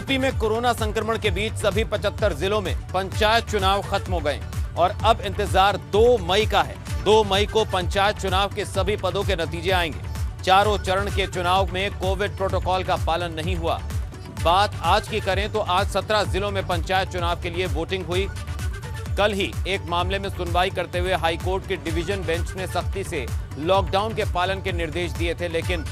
UP में corona संक्रमण के बीच सभी 75 जिलों में पंचायत चुनाव खत्म हो गए और अब इंतजार 2 मई का है। 2 मई को पंचायत चुनाव के सभी पदों के नतीजे आएंगे। चारों चरण के चुनाव में कोविड प्रोटोकॉल का पालन नहीं हुआ। बात आज की करें तो आज 17 जिलों में पंचायत चुनाव के लिए वोटिंग हुई। कल ही एक मामले में सुनवाई करते हुए हाईकोर्ट के डिवीजन बेंच ने सख्ती से लॉकडाउन के पालन के निर्देश दिए थे, लेकिन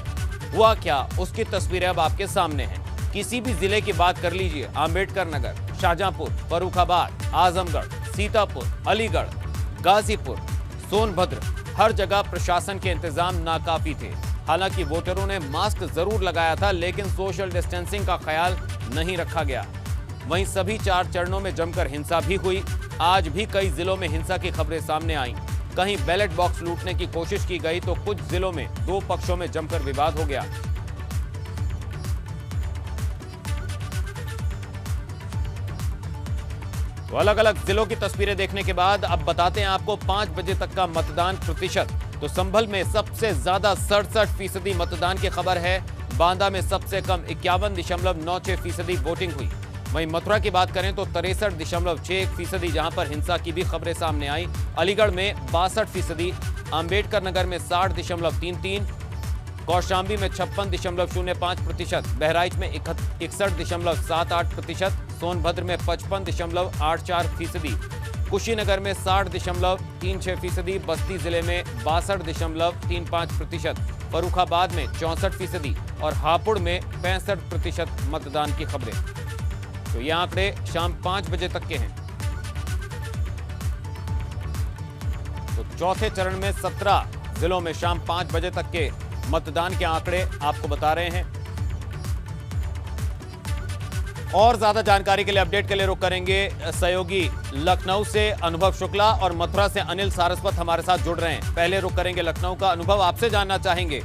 हुआ क्या, उसकी तस्वीरें अब आपके सामने हैं। किसी भी जिले की बात कर लीजिए, अंबेडकर नगर, शाहजहांपुर, फर्रुखाबाद, आजमगढ़, सीतापुर, अलीगढ़, गाजीपुर, सोनभद्र, हर जगह प्रशासन के इंतजाम नाकाफी थे। हालांकि वोटरों ने मास्क जरूर लगाया था, लेकिन सोशल डिस्टेंसिंग का ख्याल नहीं रखा गया। वहीं सभी 4 चरणों में जमकर हिंसा भी हुई। आज भी कई जिलों में हिंसा की खबरें सामने आईं। कहीं बैलेट बॉक्स लूटने की कोशिश की गई तो कुछ जिलों में 2 पक्षों में जमकर विवाद हो गया। तो अलग अलग जिलों की तस्वीरें देखने के बाद अब बताते हैं आपको 5 बजे तक का मतदान प्रतिशत। तो संभल में सबसे ज्यादा 67% मतदान की खबर है। बांदा में सबसे कम 51.96% वोटिंग हुई। वहीं मथुरा की बात करें तो 63.61%, जहां पर हिंसा की भी खबरें सामने आई। अलीगढ़ में 62%, अंबेडकर नगर में 60.33%, कौशाम्बी में 56.05%, बहराइच में 61.78%, सोनभद्र में 55.84%, कुशीनगर में 60.36%, बस्ती जिले में 62.35%, फर्रुखाबाद में 64% और हापुड़ में 65% मतदान की खबरें। तो ये आंकड़े शाम 5 बजे तक के हैं। तो चौथे चरण में 17 जिलों में शाम 5 बजे तक के मतदान के आंकड़े आपको बता रहे हैं। और ज्यादा जानकारी के लिए, अपडेट के लिए रुख करेंगे सहयोगी लखनऊ से अनुभव शुक्ला और मथुरा से अनिल सारस्वत हमारे साथ जुड़ रहे हैं। पहले रुख करेंगे लखनऊ का। अनुभव, आपसे जानना चाहेंगे,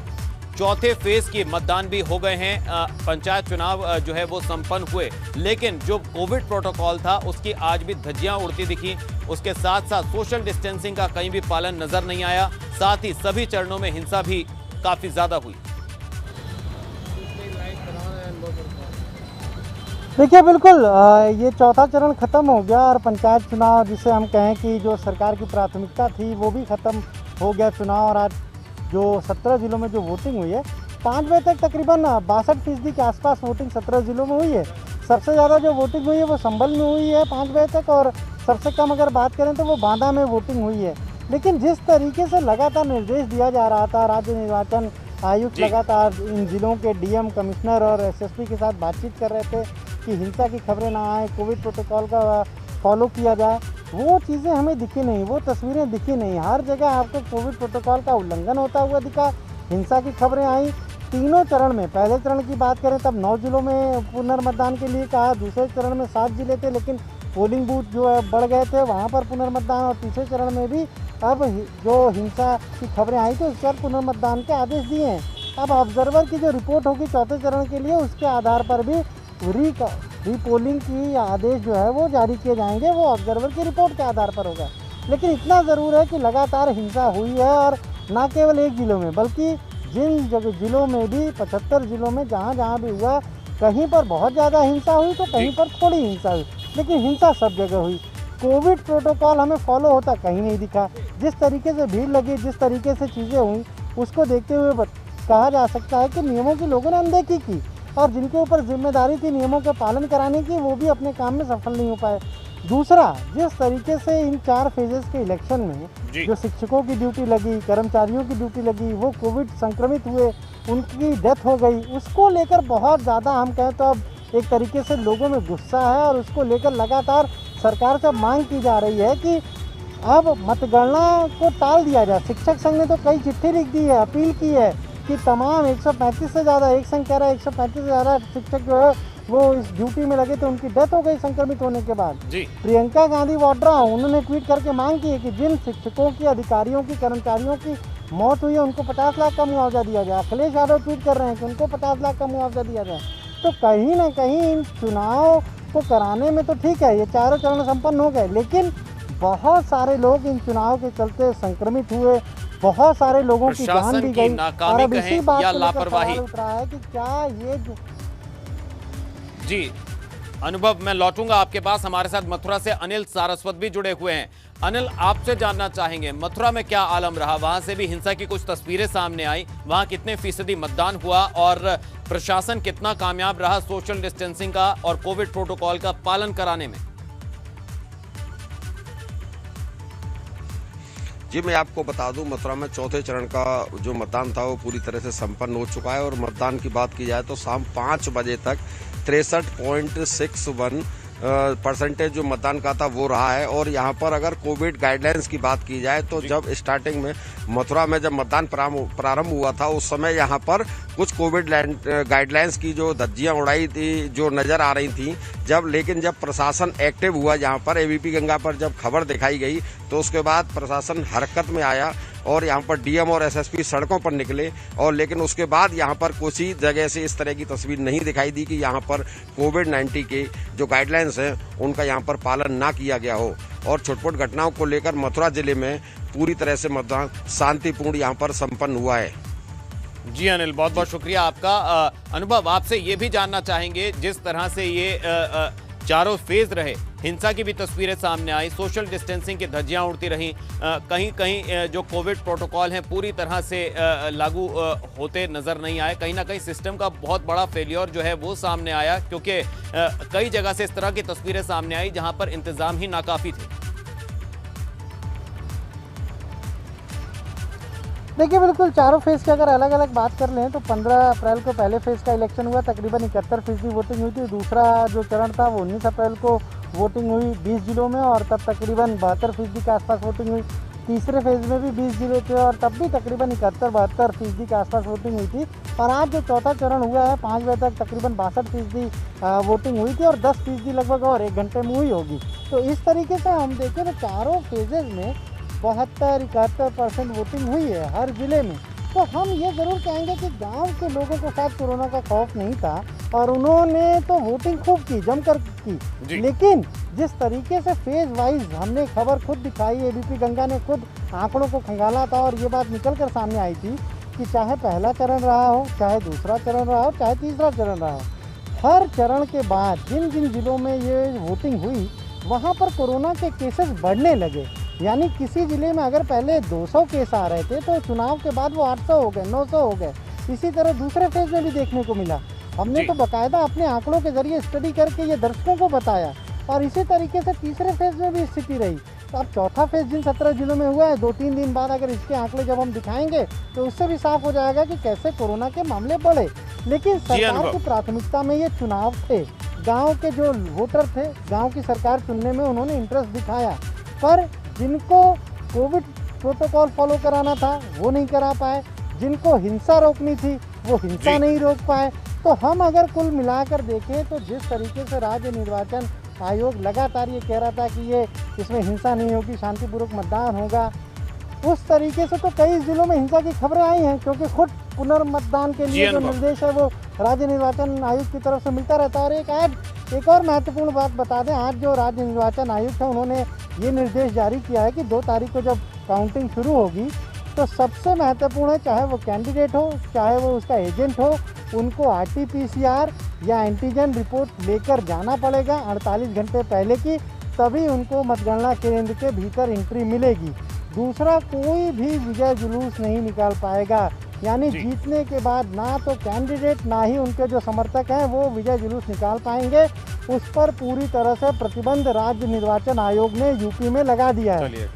चौथे फेज की मतदान भी हो गए हैं, पंचायत चुनाव जो है वो संपन्न हुए, लेकिन जो कोविड प्रोटोकॉल था उसकी आज भी धज्जियां उड़ती दिखी। उसके साथ साथ सोशल डिस्टेंसिंग का कहीं भी पालन नजर नहीं आया। साथ ही सभी चरणों में हिंसा भी काफी ज्यादा हुई। देखिए, बिल्कुल ये चौथा चरण खत्म हो गया और पंचायत चुनाव, जिसे हम कहें कि जो सरकार की प्राथमिकता थी, वो भी खत्म हो गया चुनाव। और आज जो 17 जिलों में जो वोटिंग हुई है, 5 बजे तक तकरीबन 62% के आसपास वोटिंग 17 जिलों में हुई है। सबसे ज़्यादा जो वोटिंग हुई है वो संभल में हुई है 5 बजे तक, और सबसे कम अगर बात करें तो वो बांदा में वोटिंग हुई है। लेकिन जिस तरीके से लगातार निर्देश दिया जा रहा था, राज्य निर्वाचन आयुक्त लगातार इन जिलों के डीएम, कमिश्नर और एसएसपी के साथ बातचीत कर रहे थे कि हिंसा की खबरें ना आए, कोविड प्रोटोकॉल का फॉलो किया जाए, वो चीज़ें हमें दिखी नहीं, वो तस्वीरें दिखी नहीं। हर जगह आपको कोविड प्रोटोकॉल का उल्लंघन होता हुआ दिखा। हिंसा की खबरें आई तीनों चरण में। पहले चरण की बात करें तब 9 जिलों में पुनर्मतदान के लिए कहा, दूसरे चरण में 7 जिले थे, लेकिन पोलिंग बूथ जो है बढ़ गए थे, वहाँ पर पुनर्मतदान। और तीसरे चरण में भी अब जो हिंसा की खबरें आई तो उस पर पुनर्मतदान के आदेश दिए हैं। अब ऑब्जर्वर की जो रिपोर्ट होगी चौथे चरण के लिए, उसके आधार पर भी रीपोलिंग की आदेश जो है वो जारी किए जाएंगे। वो ऑब्जर्वर की रिपोर्ट के आधार पर होगा। लेकिन इतना ज़रूर है कि लगातार हिंसा हुई है, और ना केवल एक जिलों में, बल्कि जिन जिलों में भी 75 जिलों में जहाँ जहाँ भी हुआ, कहीं पर बहुत ज़्यादा हिंसा हुई तो कहीं पर थोड़ी हिंसा हुई, लेकिन हिंसा सब जगह हुई। कोविड प्रोटोकॉल हमें फॉलो होता कहीं नहीं दिखा। जिस तरीके से भीड़ लगी, जिस तरीके से चीज़ें हुई, उसको देखते हुए कहा जा सकता है कि नियमों की लोगों ने अनदेखी की, और जिनके ऊपर जिम्मेदारी थी नियमों का पालन कराने की, वो भी अपने काम में सफल नहीं हो पाए। दूसरा, जिस तरीके से इन 4 फेजेस के इलेक्शन में जो शिक्षकों की ड्यूटी लगी, कर्मचारियों की ड्यूटी लगी, वो कोविड संक्रमित हुए, उनकी डेथ हो गई, उसको लेकर बहुत ज़्यादा, हम कहें तो अब एक तरीके से लोगों में गुस्सा है, और उसको लेकर लगातार सरकार से मांग की जा रही है कि अब मतगणना को टाल दिया जाए। शिक्षक संघ ने तो कई चिट्ठी लिख दी है, अपील की है कि तमाम 135 से ज़्यादा, एक संघ कह रहा है 135 से ज़्यादा शिक्षक जो है वो इस ड्यूटी में लगे थे, उनकी डेथ हो गई संक्रमित होने के बाद। प्रियंका गांधी वाड्रा, उन्होंने ट्वीट करके मांग की है कि जिन शिक्षकों की, अधिकारियों की, कर्मचारियों की मौत हुई है, उनको 50 लाख का मुआवजा दिया जाए। अखिलेश यादव ट्वीट कर रहे हैं कि उनको 50 लाख का मुआवजा दिया जाए। तो कहीं ना कहीं इन चुनाव को कराने में तो ठीक है, ये चारों चरण संपन्न हो गए, लेकिन बहुत सारे लोग इन चुनाव के चलते संक्रमित हुए, बहुत सारे लोगों की जान भी गई। और अब इसी बात को लेकर सवाल उठ रहा है कि क्या ये जी अनुभव, मैं लौटूंगा आपके पास। हमारे साथ मथुरा से अनिल सारस्वत भी जुड़े हुए हैं। अनिल, आपसे जानना चाहेंगे मथुरा में क्या आलम रहा? वहां से भी हिंसा की कुछ तस्वीरें सामने आई। वहां कितने फीसदी मतदान हुआ और प्रशासन कितना कामयाब रहा सोशल डिस्टेंसिंग का और कोविड प्रोटोकॉल का पालन कराने में? जी, मैं आपको बता दूं, मथुरा में चौथे चरण का जो मतदान था वो पूरी तरह से संपन्न हो चुका है। और मतदान की बात की जाए तो शाम 5 बजे तक 63.61% जो मतदान का था वो रहा है। और यहाँ पर अगर कोविड गाइडलाइंस की बात की जाए तो जब स्टार्टिंग में मथुरा में जब मतदान प्रारंभ हुआ था उस समय यहाँ पर कुछ कोविड गाइडलाइंस की जो धज्जियां उड़ाई थी जो नजर आ रही थी लेकिन जब प्रशासन एक्टिव हुआ यहाँ पर एबीपी गंगा पर जब खबर दिखाई गई तो उसके बाद प्रशासन हरकत में आया और यहाँ पर डीएम और एसएसपी सड़कों पर निकले। और लेकिन उसके बाद यहाँ पर कुछ ही जगह से इस तरह की तस्वीर नहीं दिखाई दी कि यहाँ पर कोविड-19 के जो गाइडलाइंस हैं उनका यहाँ पर पालन ना किया गया हो। और छुटपुट घटनाओं को लेकर मथुरा जिले में पूरी तरह से मतदान शांतिपूर्ण यहाँ पर संपन्न हुआ है। जी अनिल, बहुत बहुत शुक्रिया आपका। अनुभव, आपसे ये भी जानना चाहेंगे, जिस तरह से ये चारों फेज रहे, हिंसा की भी तस्वीरें सामने आई, सोशल डिस्टेंसिंग की धज्जियां उड़ती रहीं, कहीं कहीं जो कोविड प्रोटोकॉल हैं पूरी तरह से लागू होते नजर नहीं आए। कहीं ना कहीं सिस्टम का बहुत बड़ा फेलियर जो है वो सामने आया, क्योंकि कई जगह से इस तरह की तस्वीरें सामने आई जहां पर इंतजाम ही नाकाफी थे। देखिए, बिल्कुल चारों फेज़ की अगर अलग अलग बात कर लें तो 15 अप्रैल को पहले फेज़ का इलेक्शन हुआ, तकरीबन 71% वोटिंग हुई थी। दूसरा जो चरण था वो 19 अप्रैल को वोटिंग हुई 20 जिलों में और तब तकरीबन 72% के आसपास वोटिंग हुई। तीसरे फेज़ में भी 20 जिले थे और तब भी तकरीबन 71-72% के आसपास वोटिंग हुई थी। और आज जो चौथा चरण हुआ है 5 बजे तक तकरीबन 62% वोटिंग हुई थी और 10% लगभग और 1 घंटे में हुई होगी। तो इस तरीके से हम देखें तो चारों फेजेज़ में 72-71% वोटिंग हुई है हर ज़िले में। तो हम ये ज़रूर कहेंगे कि गांव के लोगों को शायद कोरोना का खौफ नहीं था और उन्होंने तो वोटिंग खूब की, जमकर की। लेकिन जिस तरीके से फेज़ वाइज हमने खबर खुद दिखाई, एबीपी गंगा ने खुद आंकड़ों को खंगाला था और ये बात निकल कर सामने आई थी कि चाहे पहला चरण रहा हो, चाहे दूसरा चरण रहा हो, चाहे तीसरा चरण रहा हो, हर चरण के बाद जिन जिन जिलों में ये वोटिंग हुई वहाँ पर कोरोना के केसेस बढ़ने लगे। यानी किसी ज़िले में अगर पहले 200 केस आ रहे थे तो चुनाव के बाद वो 800 हो गए, 900 हो गए। इसी तरह दूसरे फेज़ में भी देखने को मिला। हमने तो बाकायदा अपने आंकड़ों के ज़रिए स्टडी करके ये दर्शकों को बताया और इसी तरीके से तीसरे फेज़ में भी स्थिति रही। तो अब चौथा फेज़ जिन 17 जिलों में हुआ है, 2-3 दिन बाद अगर इसके आंकड़े जब हम दिखाएंगे तो उससे भी साफ हो जाएगा कि कैसे कोरोना के मामले बढ़े। लेकिन सरकार की प्राथमिकता में ये चुनाव थे। गाँव के जो वोटर थे, गाँव की सरकार चुनने में उन्होंने इंटरेस्ट दिखाया, पर जिनको कोविड प्रोटोकॉल फॉलो कराना था वो नहीं करा पाए, जिनको हिंसा रोकनी थी वो हिंसा नहीं रोक पाए। तो हम अगर कुल मिलाकर देखें तो जिस तरीके से राज्य निर्वाचन आयोग लगातार ये कह रहा था कि ये इसमें हिंसा नहीं होगी, शांतिपूर्वक मतदान होगा, उस तरीके से तो कई जिलों में हिंसा की खबरें आई हैं, क्योंकि खुद पुनर्मतदान के लिए जो निर्देश है वो राज्य निर्वाचन आयोग की तरफ से मिलता रहता है। और एक और महत्वपूर्ण बात बता दें, आज जो राज्य निर्वाचन आयुक्त है उन्होंने ये निर्देश जारी किया है कि 2 तारीख को जब काउंटिंग शुरू होगी तो सबसे महत्वपूर्ण है, चाहे वो कैंडिडेट हो चाहे वो उसका एजेंट हो, उनको आरटी-पीसीआर या एंटीजन रिपोर्ट लेकर जाना पड़ेगा 48 घंटे पहले की, तभी उनको मतगणना केंद्र के भीतर एंट्री मिलेगी। दूसरा, कोई भी विजय जुलूस नहीं निकाल पाएगा। यानी जीतने के बाद ना तो कैंडिडेट ना ही उनके जो समर्थक हैं वो विजय जुलूस निकाल पाएंगे। उस पर पूरी तरह से प्रतिबंध राज्य निर्वाचन आयोग ने यूपी में लगा दिया है। चलिए,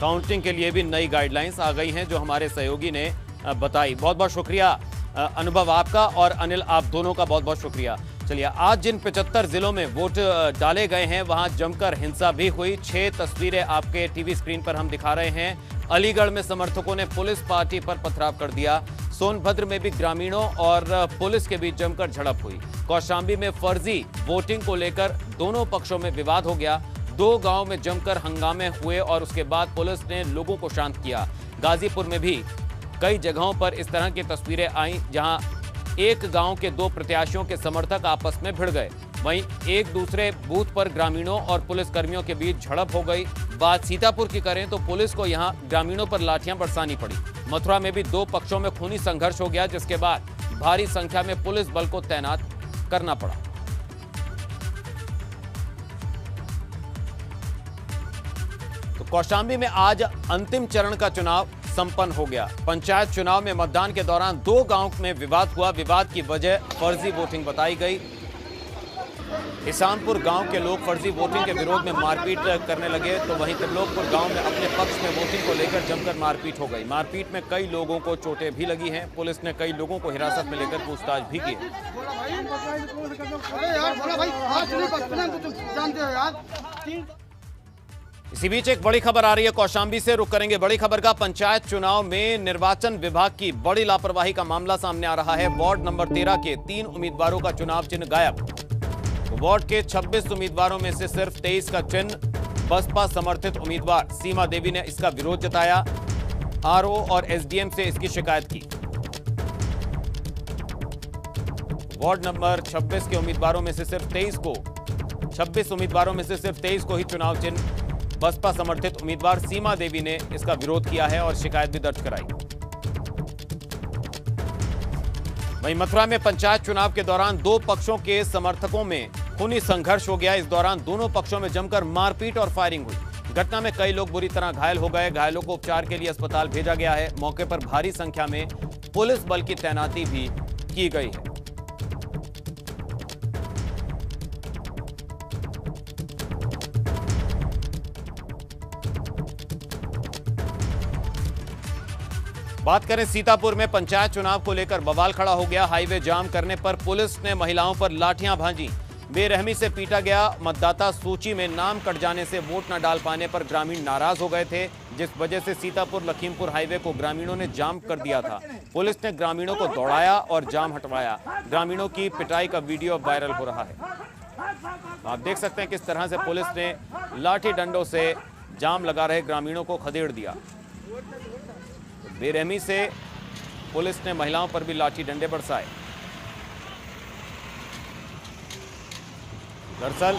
काउंटिंग के लिए भी नई गाइडलाइंस आ गई हैं जो हमारे सहयोगी ने बताई। बहुत बहुत शुक्रिया अनुभव आपका, और अनिल आप दोनों का बहुत बहुत शुक्रिया। चलिए, आज जिन 75 जिलों में वोट डाले गए हैं वहां जमकर हिंसा भी हुई। 6 तस्वीरें आपके टीवी स्क्रीन पर हम दिखा रहे हैं। अलीगढ़ में समर्थकों ने पुलिस पार्टी पर पथराव कर दिया। सोनभद्र में भी ग्रामीणों और पुलिस के बीच जमकर झड़प हुई। कौशाम्बी में फर्जी वोटिंग को लेकर दोनों पक्षों में विवाद हो गया। 2 गांव में जमकर हंगामे हुए और उसके बाद पुलिस ने लोगों को शांत किया। गाजीपुर में भी कई जगहों पर इस तरह की तस्वीरें आई जहां एक गांव के 2 प्रत्याशियों के समर्थक आपस में भिड़ गए। वहीं एक दूसरे बूथ पर ग्रामीणों और पुलिसकर्मियों के बीच झड़प हो गई। बात सीतापुर की करें तो पुलिस को यहां ग्रामीणों पर लाठियां बरसानी पड़ी। मथुरा में भी 2 पक्षों में खूनी संघर्ष हो गया, जिसके बाद भारी संख्या में पुलिस बल को तैनात करना पड़ा। तो कौशाम्बी में आज अंतिम चरण का चुनाव संपन्न हो गया। पंचायत चुनाव में मतदान के दौरान 2 गांव में विवाद हुआ। विवाद की वजह फर्जी वोटिंग बताई गई। इसामपुर गांव के लोग फर्जी वोटिंग के विरोध में मारपीट करने लगे, तो वहीं त्रिलोकपुर गांव में अपने पक्ष में वोटिंग को लेकर जमकर मारपीट हो गई। मारपीट में कई लोगों को चोटें भी लगी हैं। पुलिस ने कई लोगों को हिरासत में लेकर पूछताछ भी की। इसी बीच एक बड़ी खबर आ रही है कौशाम्बी से। रुक करेंगे बड़ी खबर का। पंचायत चुनाव में निर्वाचन विभाग की बड़ी लापरवाही का मामला सामने आ रहा है। वार्ड नंबर 13 के 3 उम्मीदवारों का चुनाव चिन्ह गायब। वार्ड के 26 उम्मीदवारों में से सिर्फ 23 का चिन्ह बसपा समर्थित उम्मीदवार सीमा देवी ने इसका विरोध जताया। आरओ और एसडीएम से इसकी शिकायत की। वार्ड नंबर 26 के उम्मीदवारों में से सिर्फ 26 उम्मीदवारों में से सिर्फ 23 को ही चुनाव चिन्ह बसपा समर्थित उम्मीदवार सीमा देवी ने इसका विरोध किया है और शिकायत भी दर्ज कराई। वहीं मथुरा में पंचायत चुनाव के दौरान 2 पक्षों के समर्थकों में खूनी संघर्ष हो गया। इस दौरान दोनों पक्षों में जमकर मारपीट और फायरिंग हुई। घटना में कई लोग बुरी तरह घायल हो गए। घायलों को उपचार के लिए अस्पताल भेजा गया है। मौके पर भारी संख्या में पुलिस बल की तैनाती भी की गई है। बात करें सीतापुर में पंचायत चुनाव को लेकर बवाल खड़ा हो गया। हाईवे जाम करने पर पुलिस ने महिलाओं पर लाठियां भांजी। बेरहमी से पीटा गया। मतदाता सूची में नाम कट जाने से वोट न डाल पाने पर ग्रामीण नाराज हो गए थे, जिस वजह से सीतापुर लखीमपुर हाईवे को ग्रामीणों ने जाम कर दिया था। पुलिस ने ग्रामीणों को दौड़ाया और जाम हटवाया। ग्रामीणों की पिटाई का वीडियो वायरल हो रहा है। आप देख सकते हैं किस तरह से पुलिस ने लाठी डंडों से जाम लगा रहे ग्रामीणों को खदेड़ दिया। बेरहमी से पुलिस ने महिलाओं पर भी लाठी डंडे बरसाए। दरअसल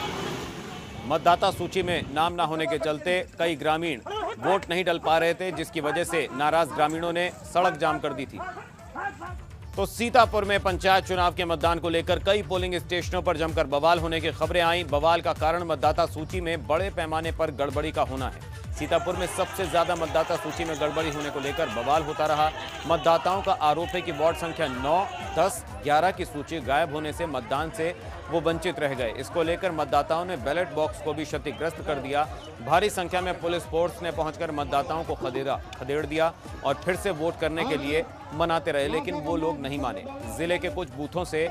मतदाता सूची में नाम न होने के चलते कई ग्रामीण वोट नहीं डाल पा रहे थे, जिसकी वजह से नाराज ग्रामीणों ने सड़क जाम कर दी थी। तो सीतापुर में पंचायत चुनाव के मतदान को लेकर कई पोलिंग स्टेशनों पर जमकर बवाल होने की खबरें आई। बवाल का कारण मतदाता सूची में बड़े पैमाने पर गड़बड़ी का होना है। सीतापुर में सबसे ज्यादा मतदाता सूची में गड़बड़ी होने को लेकर बवाल होता रहा। मतदाताओं का आरोप है कि वार्ड संख्या 9, 10, 11 की सूची गायब होने से मतदान से वो वंचित रह गए। इसको लेकर मतदाताओं ने बैलेट बॉक्स को भी क्षतिग्रस्त कर दिया। भारी संख्या में पुलिस फोर्स ने पहुंचकर मतदाताओं को खदेड़ दिया और फिर से वोट करने के लिए मनाते रहे, लेकिन वो लोग नहीं माने। जिले के कुछ बूथों से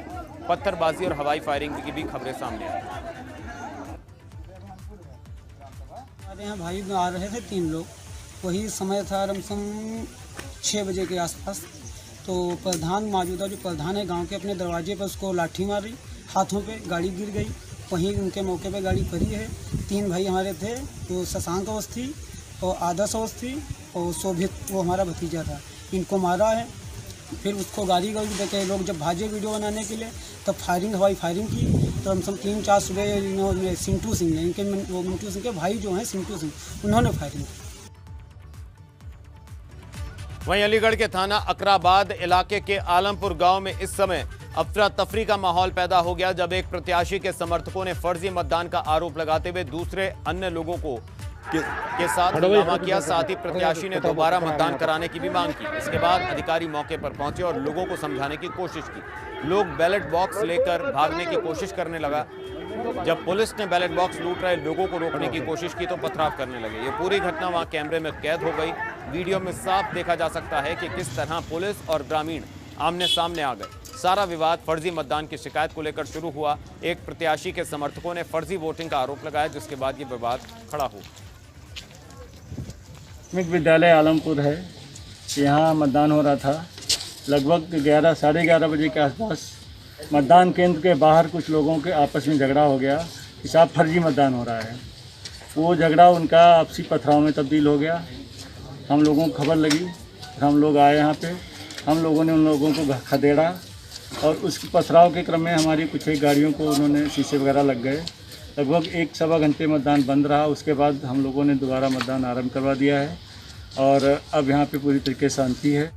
पत्थरबाजी और हवाई फायरिंग की भी खबरें सामने आई। हमारे यहाँ भाई आ रहे थे 3 लोग। वही समय था रमसम 6 बजे के आसपास। तो प्रधान मौजूदा जो प्रधान है गांव के, अपने दरवाजे पर उसको लाठी मारी, हाथों पे गाड़ी गिर गई। वहीं उनके मौके पे गाड़ी पड़ी है। 3 भाई हमारे थे, तो शशांक अवस्थी और आदर्श अवस्थी और शोभित, वो हमारा भतीजा था। इनको मारा है। फिर उसको गाड़ी देखे लोग जब भाजे वीडियो बनाने के लिए, तब फायरिंग, हवाई फायरिंग की। तो हम सब 3-4 सुबह इन्होंने सिंटू सिंह, इनके वो मिंटू सिंह के भाई जो हैं सिंटू सिंह, उन्होंने फायरिंग की। वहीं अलीगढ़ के थाना अकराबाद इलाके के आलमपुर गांव में इस समय अफरा तफरी का माहौल पैदा हो गया, जब एक प्रत्याशी के समर्थकों ने फर्जी मतदान का आरोप लगाते हुए दूसरे अन्य लोगों को के साथ हंगामा किया। साथ ही प्रत्याशी ने दोबारा मतदान कराने की भी मांग की। इसके बाद अधिकारी मौके पर पहुंचे और लोगों को समझाने की कोशिश की। लोग बैलेट बॉक्स लेकर भागने की कोशिश करने लगा। जब पुलिस ने बैलेट बॉक्स लूट रहे लोगों को रोकने की कोशिश की तो पथराव करने लगे। ये पूरी घटना वहां कैमरे में कैद हो गई। वीडियो में साफ देखा जा सकता है कि किस तरह पुलिस और ग्रामीण आमने सामने आ गए। सारा विवाद फर्जी मतदान की शिकायत को लेकर शुरू हुआ। एक प्रत्याशी के समर्थकों ने फर्जी वोटिंग का आरोप लगाया, जिसके बाद ये विवाद खड़ा हुआ। प्राथमिक विद्यालय आलमपुर है, यहाँ मतदान हो रहा था। लगभग 11, साढ़े 11 बजे के आसपास मतदान केंद्र के बाहर कुछ लोगों के आपस में झगड़ा हो गया कि साहब फर्जी मतदान हो रहा है। वो झगड़ा उनका आपसी पथराव में तब्दील हो गया। हम लोगों को खबर लगी, हम लोग आए यहाँ पे। हम लोगों ने उन लोगों को खदेड़ा और उस पथराव के क्रम में हमारी कुछ एक गाड़ियों को उन्होंने शीशे वगैरह लग गए। लगभग 1-1.25 घंटे मतदान बंद रहा। उसके बाद हम लोगों ने दोबारा मतदान आरंभ करवा दिया है और अब यहाँ पे पूरी तरीके से शांति है।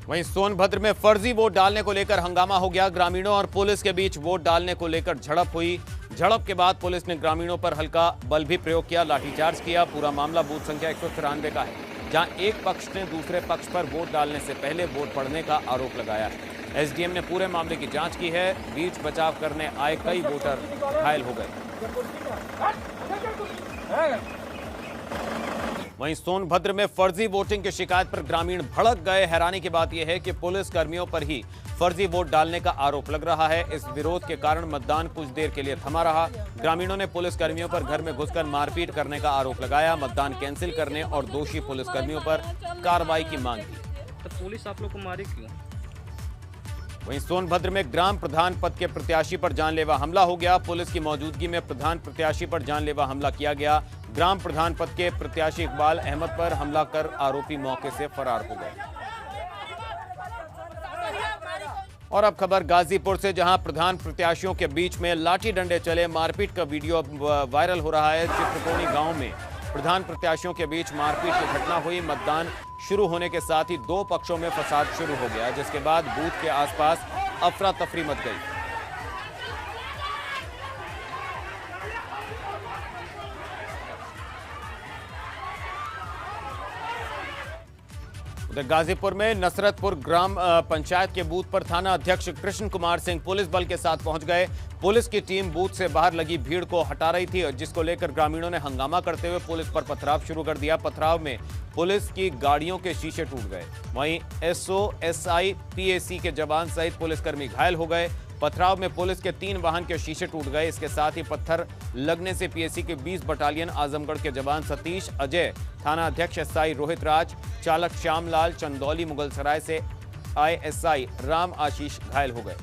वहीं सोनभद्र में फर्जी वोट डालने को लेकर हंगामा हो गया। ग्रामीणों और पुलिस के बीच वोट डालने को लेकर झड़प हुई। झड़प के बाद पुलिस ने ग्रामीणों पर हल्का बल भी प्रयोग किया, लाठीचार्ज किया। पूरा मामला बूथ संख्या 193 का है, जहां एक पक्ष ने दूसरे पक्ष पर वोट डालने से पहले वोट पड़ने का आरोप लगाया है। एसडीएम ने पूरे मामले की जांच की है। बीच बचाव करने आए कई वोटर घायल हो गए। वहीं सोनभद्र में फर्जी वोटिंग की शिकायत पर ग्रामीण भड़क गए। हैरानी की बात यह है कि पुलिस कर्मियों पर ही फर्जी वोट डालने का आरोप लग रहा है। इस विरोध के कारण मतदान कुछ देर के लिए थमा रहा। ग्रामीणों ने पुलिस कर्मियों पर घर में घुसकर मारपीट करने का आरोप लगाया, मतदान कैंसिल करने और दोषी पुलिस कर्मियों पर कार्रवाई की मांग की। तो पुलिस आप लोग को मारे क्यों? वहीं सोनभद्र में ग्राम प्रधान पद के प्रत्याशी पर जानलेवा हमला हो गया। पुलिस की मौजूदगी में प्रधान प्रत्याशी पर जानलेवा हमला किया गया। ग्राम प्रधान पद के प्रत्याशी इकबाल अहमद पर हमला कर आरोपी मौके से फरार हो गए। और अब खबर गाजीपुर से, जहां प्रधान प्रत्याशियों के बीच में लाठी डंडे चले। मारपीट का वीडियो वायरल हो रहा है। चित्रकोनी गांव में प्रधान प्रत्याशियों के बीच मारपीट की घटना हुई। मतदान शुरू होने के साथ ही दो पक्षों में फसाद शुरू हो गया, जिसके बाद बूथ के आसपास अफरा तफरी मच गई। उधर गाजीपुर में नसरतपुर ग्राम पंचायत के बूथ पर थाना अध्यक्ष कृष्ण कुमार सिंह पुलिस बल के साथ पहुंच गए। पुलिस की टीम बूथ से बाहर लगी भीड़ को हटा रही थी, जिसको लेकर ग्रामीणों ने हंगामा करते हुए पुलिस पर पथराव शुरू कर दिया। पथराव में पुलिस की गाड़ियों के शीशे टूट गए। वहीं एसओएसआई पीएसी के जवान सहित पुलिसकर्मी घायल हो गए। पथराव में पुलिस के 3 वाहन के शीशे टूट गए। इसके साथ ही पत्थर लगने से पीएसी के 20 बटालियन आजमगढ़ के जवान सतीश अजय, थाना अध्यक्ष एसआई रोहित राज, चालक श्यामलाल, चंदौली मुगलसराय से आईएसआई राम आशीष घायल हो गए।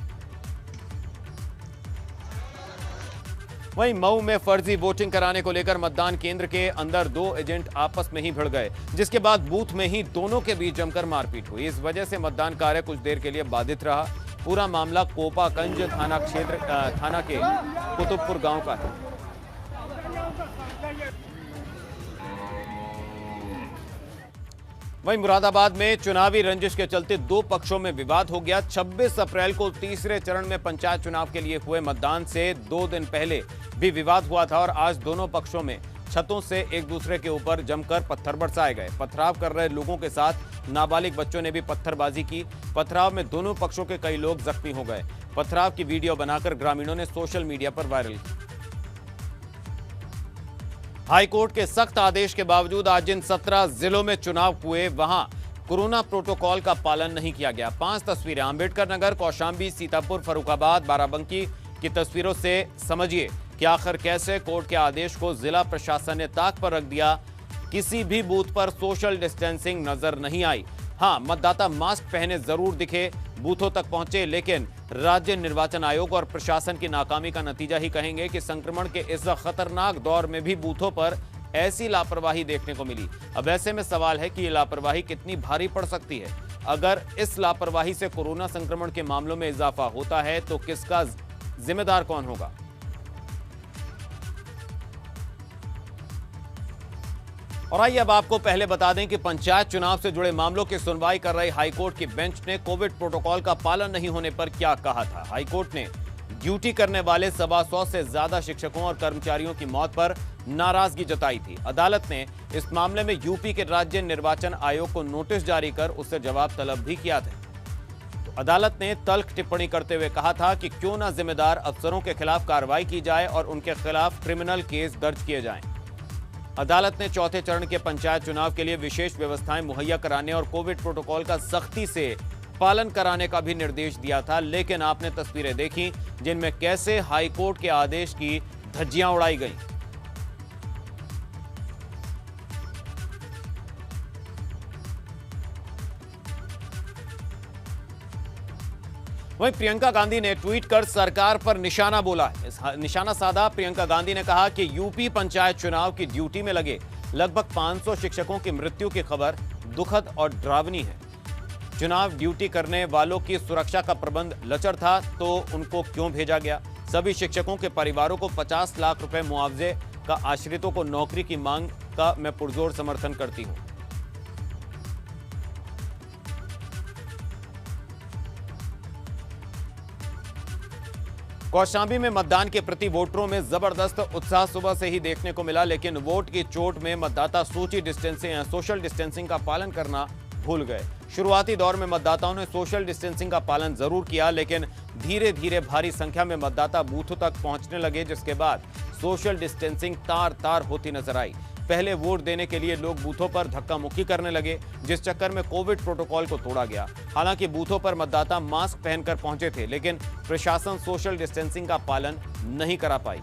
वहीं मऊ में फर्जी वोटिंग कराने को लेकर मतदान केंद्र के अंदर 2 एजेंट आपस में ही भिड़ गए, जिसके बाद बूथ में ही दोनों के बीच जमकर मारपीट हुई। इस वजह से मतदान कार्य कुछ देर के लिए बाधित रहा। पूरा मामला कोपागंज थाना के कुतुबपुर गांव का है। वहीं मुरादाबाद में चुनावी रंजिश के चलते 2 पक्षों में विवाद हो गया। 26 अप्रैल को तीसरे चरण में पंचायत चुनाव के लिए हुए मतदान से 2 दिन पहले भी विवाद हुआ था और आज दोनों पक्षों में छतों से एक दूसरे के ऊपर जमकर पत्थर बरसाए गए। पथराव कर रहे लोगों के साथ नाबालिग बच्चों ने भी पत्थरबाजी की। पथराव में दोनों पक्षों के कई लोग जख्मी हो गए। पथराव की वीडियो बनाकर ग्रामीणों ने सोशल मीडिया पर वायरल की। हाईकोर्ट के सख्त आदेश के बावजूद आज जिन 17 जिलों में चुनाव हुए, वहां कोरोना प्रोटोकॉल का पालन नहीं किया गया। 5 तस्वीरें अंबेडकर नगर, कौशाम्बी, सीतापुर, फर्रुखाबाद, बाराबंकी की तस्वीरों से समझिए कि आखिर कैसे कोर्ट के आदेश को जिला प्रशासन ने ताक पर रख दिया। किसी भी बूथ पर सोशल डिस्टेंसिंग नजर नहीं आई। हां, मतदाता मास्क पहने जरूर दिखे, बूथों तक पहुंचे, लेकिन राज्य निर्वाचन आयोग और प्रशासन की नाकामी का नतीजा ही कहेंगे कि संक्रमण के इस खतरनाक दौर में भी बूथों पर ऐसी लापरवाही देखने को मिली। अब ऐसे में सवाल है कि ये लापरवाही कितनी भारी पड़ सकती है। अगर इस लापरवाही से कोरोना संक्रमण के मामलों में इजाफा होता है तो किसका जिम्मेदार कौन होगा? और आइए अब आपको पहले बता दें कि पंचायत चुनाव से जुड़े मामलों की सुनवाई कर रही हाईकोर्ट की बेंच ने कोविड प्रोटोकॉल का पालन नहीं होने पर क्या कहा था। हाईकोर्ट ने ड्यूटी करने वाले 125 से ज्यादा शिक्षकों और कर्मचारियों की मौत पर नाराजगी जताई थी। अदालत ने इस मामले में यूपी के राज्य निर्वाचन आयोग को नोटिस जारी कर उससे जवाब तलब भी किया था। तो अदालत ने तल्ख टिप्पणी करते हुए कहा था कि क्यों न जिम्मेदार अफसरों के खिलाफ कार्रवाई की जाए और उनके खिलाफ क्रिमिनल केस दर्ज किए जाएं। अदालत ने चौथे चरण के पंचायत चुनाव के लिए विशेष व्यवस्थाएं मुहैया कराने और कोविड प्रोटोकॉल का सख्ती से पालन कराने का भी निर्देश दिया था, लेकिन आपने तस्वीरें देखी जिनमें कैसे हाईकोर्ट के आदेश की धज्जियां उड़ाई गईं। वहीं प्रियंका गांधी ने ट्वीट कर सरकार पर निशाना बोला है। निशाना साधा प्रियंका गांधी ने कहा कि यूपी पंचायत चुनाव की ड्यूटी में लगे लगभग 500 शिक्षकों की मृत्यु की खबर दुखद और डरावनी है। चुनाव ड्यूटी करने वालों की सुरक्षा का प्रबंध लचर था तो उनको क्यों भेजा गया? सभी शिक्षकों के परिवारों को 50 लाख रुपए मुआवजे का आश्रितों को नौकरी की मांग का मैं पुरजोर समर्थन करती हूं। कौशांबी में मतदान के प्रति वोटरों में जबरदस्त उत्साह सुबह से ही देखने को मिला, लेकिन वोट की चोट में मतदाता सोशल डिस्टेंसिंग का पालन करना भूल गए। शुरुआती दौर में मतदाताओं ने सोशल डिस्टेंसिंग का पालन जरूर किया, लेकिन धीरे धीरे भारी संख्या में मतदाता बूथों तक पहुंचने लगे, जिसके बाद सोशल डिस्टेंसिंग तार तार होती नजर आई। पहले वोट देने के लिए लोग बूथों पर धक्का मुक्की करने लगे, जिस चक्कर में कोविड प्रोटोकॉल को तोड़ा गया। हालांकि बूथों पर मतदाता मास्क पहनकर पहुंचे थे, लेकिन प्रशासन सोशल डिस्टेंसिंग का पालन नहीं करा पाई।